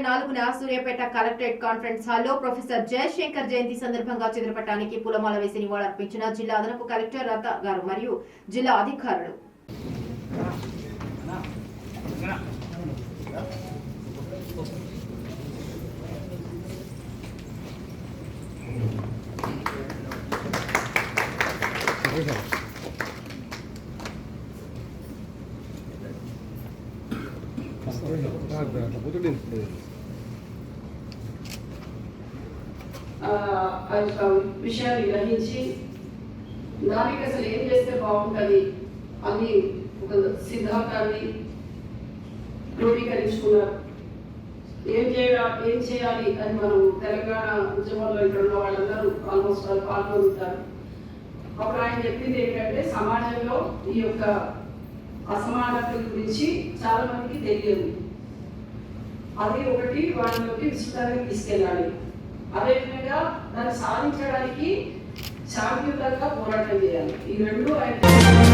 4న Suryapet collectorate conference హాల్లో professor Jayashankar జయంతి సందర్భంగా చిత్రపటానికి పూలమాల వేసి నివాళులర్పించిన జిల్లా అదనపు కలెక్టర్ రత గారు మరియు జిల్లా అధికారులు. విషయాన్ని గ్రహించి దానికి అసలు ఏం చేస్తే బాగుంటుంది అని ఒక సిద్ధాంతాన్ని క్రోడీకరించుకున్నారు. ఏం చేయాలి అని మనం తెలంగాణ ఉద్యమంలో ఇక్కడ ఉన్న వాళ్ళందరూ ఆల్మోస్ట్ వాళ్ళు పాల్గొంటారు. అప్పుడు ఆయన చెప్పింది ఏంటంటే సమాజంలో ఈ యొక్క అసమానతల గురించి చాలా మందికి తెలియదు. అది ఒకటి వాళ్ళలోకి విస్తృతంగా తీసుకెళ్ళాలి. అదేవిధంగా దాన్ని సాధించడానికి శాంతియుతంగా పోరాటం చేయాలి. ఈ రెండు ఆయన